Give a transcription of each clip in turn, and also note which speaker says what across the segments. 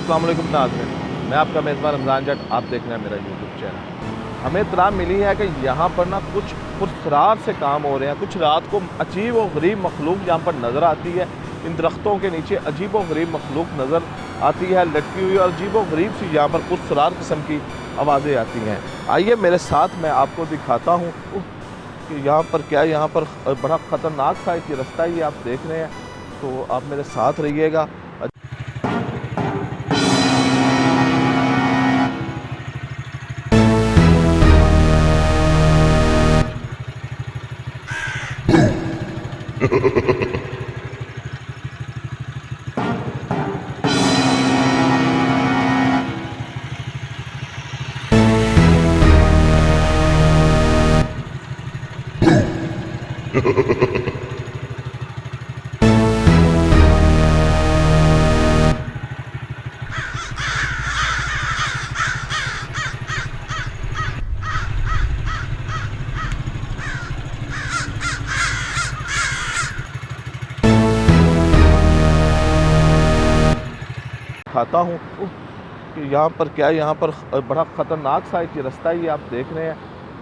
Speaker 1: अस्सलाम वालेकुम नाज़रीन, मैं आपका मेज़बान रमज़ान जट। आप देख रहे हैं मेरा यूट्यूब चैनल। हमें इत्तला मिली है कि यहाँ पर ना कुछ पुरस्रार से काम हो रहे हैं। कुछ रात को अजीब व गरीब मखलूक यहाँ पर नज़र आती है। इन दरख्तों के नीचे अजीब व गरीब मखलूक नज़र आती है लटकी हुई, और अजीब व गरीब सी यहाँ पर पुरस्रार किस्म की आवाज़ें आती हैं। आइए मेरे साथ मैं आपको दिखाता हूँ कि यहाँ पर क्या, यहाँ पर बड़ा ख़तरनाक सा एक रास्ता ये आप देख रहे हैं, तो आप मेरे साथ रहिएगा। खाता हूँ कि यहाँ पर क्या, यहाँ पर बड़ा ख़तरनाक सा एक रास्ता ये आप देख रहे हैं,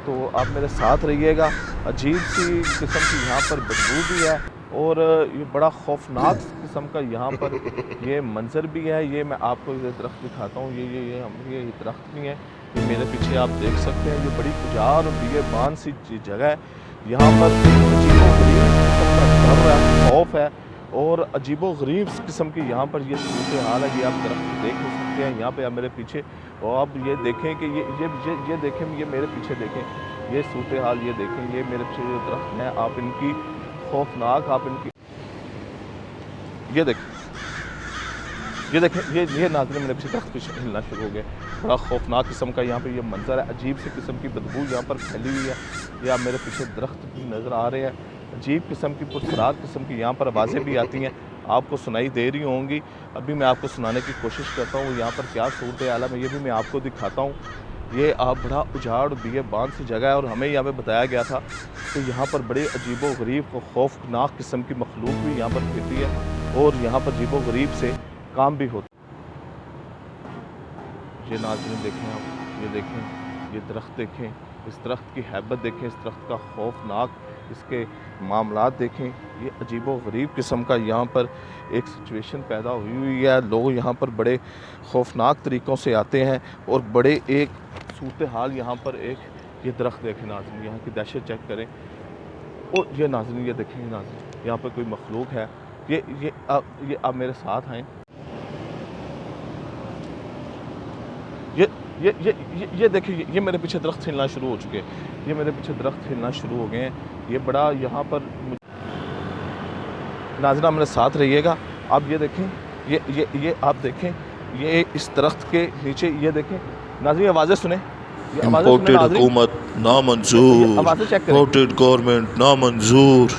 Speaker 1: तो आप मेरे साथ रहिएगा। अजीब सी किस्म की यहाँ पर बदबू भी है, और ये बड़ा खौफनाक किस्म का यहाँ पर ये मंज़र भी है। ये मैं आपको ये दरख्त दिखाता हूँ। ये दरख्त भी है, ये मेरे पीछे आप देख सकते हैं। ये बड़ी उजाड़ और बिगेबान सी जगह है। यहाँ पर अजीबो-गरीब किस्म का डर है, खौफ है, और अजीबो-गरीब किस्म की यहाँ पर ये सूरत हाल है। ये आप दरख्त देख नहीं सकते हैं। यहाँ पे आप मेरे पीछे, और आप ये देखें कि ये देखें, ये मेरे पीछे देखें, ये सूरत हाल ये देखें। ये मेरे पीछे जो दरख्त हैं, आप इनकी खौफनाक, आप इनकी ये देखें, ये नाज़रीन मेरे पीछे दरख्त पीछे हिलना शुरू हो गए। बड़ा खौफनाक किस्म का यहाँ पे ये मंजर है। अजीब सी किस्म की बदबू यहाँ पर फैली हुई है। ये आप मेरे पीछे दरख्त भी नज़र आ रहे हैं। अजीब किस्म की पुरस्रार किस्म की यहाँ पर आवाज़ें भी आती हैं, आपको सुनाई दे रही होंगी। अभी मैं आपको सुनाने की कोशिश करता हूँ यहाँ पर क्या सूरत हाल है, ये भी मैं आपको दिखाता हूँ। ये आप बड़ा उजाड़ बिगेबान सी जगह है, और हमें यहाँ पे बताया गया था कि यहाँ पर बड़े अजीबो गरीब खौफनाक किस्म की मखलूक भी यहाँ पर फिरती है, और यहाँ पर अजीबो गरीब से काम भी होता है। ये नाज़रीन देखें आप, ये देखें, ये दरख्त देखें, इस दरख्त की हैबत देखें, इस दरख्त का खौफनाक इसके मामलात देखें। ये अजीबो गरीब किस्म का यहाँ पर एक सिचुएशन पैदा हुई है। लोग यहाँ पर बड़े खौफनाक तरीक़ों से आते हैं, और बड़े एक सूरत हाल यहाँ पर एक ये दरख्त देखें नाज़रीन, यहाँ की दहशत चेक करें। और ये नाज़रीन ये देखें नाज़रीन, यहाँ पर कोई मखलूक है। ये आप मेरे साथ हैं। ये देखिए, ये मेरे पीछे दरख्त हिलना शुरू हो चुके हैं। ये मेरे पीछे दरख्त हिलना शुरू हो गए हैं। ये बड़ा यहाँ पर नाज़रीन मेरे साथ रहिएगा। आप ये देखें, ये आप देखें, ये इस दरख्त के नीचे ये देखें नाज़रीन, आवाज़ें सुने,
Speaker 2: इम्पोर्टेड हुकूमत नामंजूर,
Speaker 1: आवाज़ें चेक करें।
Speaker 2: इम्पोर्टेड गवर्नमेंट नामंजूर।